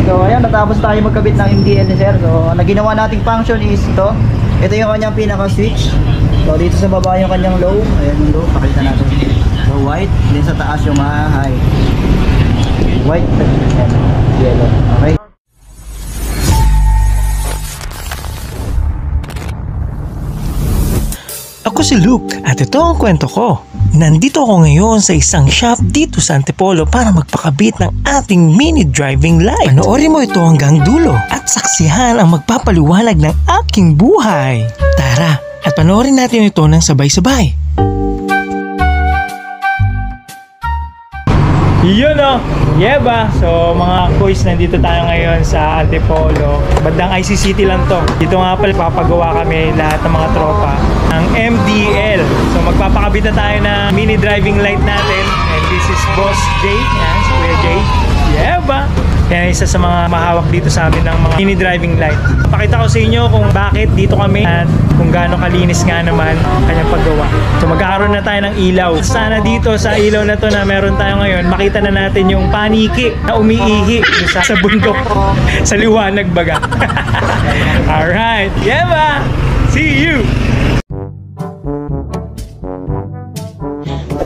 So ayan, natapos tayo magkabit ng MDL ni sir. So ang ginawa nating function is ito. Ito yung kanyang pinaka switch. So dito sa baba yung kanyang low. Ayan yung low, pakita natin. So white, din sa taas yung high. White, yellow. Okay. Ako si Luke at ito ang kwento ko. Nandito ako ngayon sa isang shop dito sa Antipolo para magpakabit ng ating mini driving light. Panoorin mo ito hanggang dulo at saksihan ang magpapaliwanag ng aking buhay. Tara, at panoorin natin ito ng sabay-sabay. Yun o! Yeah ba? So mga kuys, nandito tayo ngayon sa Antipolo. Bandang ICCT lang to. Dito nga pala papagawa kami lahat ng mga tropa ng MDL. So magpapakabit na tayo na mini driving light natin. And this is Boss J. Yan, si Kuya J. Yeah ba? Yan isa sa mga mahawak dito sa amin ng mga mini driving light. Pakita ko sa inyo kung bakit dito kami at kung gaano kalinis nga naman kanyang paggawa. So magkakaroon na tayo ng ilaw. Sana dito sa ilaw na to na meron tayo ngayon, makita na natin yung paniki na umiihi sa bundok. Sa liwanag baga. Alright. Yeah ba? See you!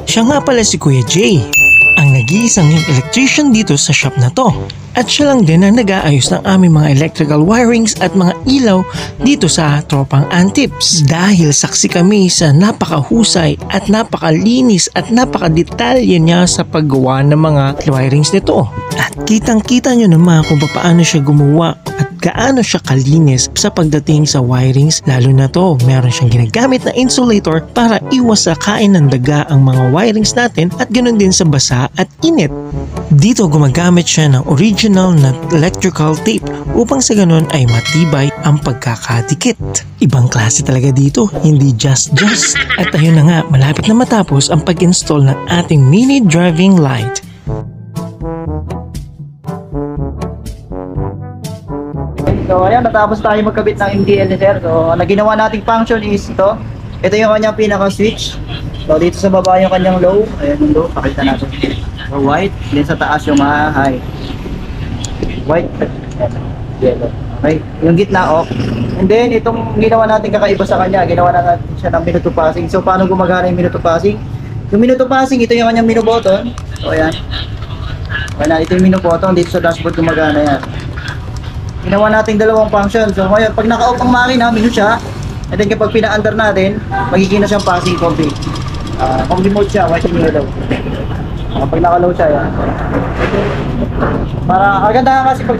Siya nga pala si Kuya J, ang nag-iisang electrician dito sa shop na to. At siya lang din ang nag-aayos ng aming mga electrical wirings at mga ilaw dito sa tropang Antips. Dahil saksi kami sa napakahusay at napakalinis at napakadetalye niya sa paggawa ng mga wirings nito. At kitang-kita nyo naman kung paano siya gumawa at gaano siya kalinis sa pagdating sa wirings. Lalo na to, meron siyang ginagamit na insulator para iwas sa kain ng daga ang mga wirings natin at ganoon din sa basa at init. Dito gumagamit siya ng original na electrical tape upang sa ganun ay matibay ang pagkakadikit. Ibang klase talaga dito, hindi just. At ayun na nga, malapit na matapos ang pag-install ng ating mini driving light. So ayan, natapos tayo magkabit ng MDL ni sir. So ang ginawa nating function is ito. Ito yung kanyang pinaka switch. So dito sa baba yung kanyang low. Ayan yung low, pakita natin. So white, din sa taas yung high. White, yellow. Okay, yung gitna off. And then itong ginawa natin kakaiba sa kanya, ginawa natin siya ng minuto passing. So paano gumagana yung minuto passing? Yung minuto passing, ito yung kanyang menu button. So ayan. Ayan, ito yung menu button, dito sa dashboard gumagana yan. Ginawa natin dalawang function. So ngayon, pag naka-off ang makina, menu siya. And then kapag pina-under natin, magiging na siyang passing combi. Combi mode siya, white and yellow. Pag naka-low siya, yan. Para agad na kasi pag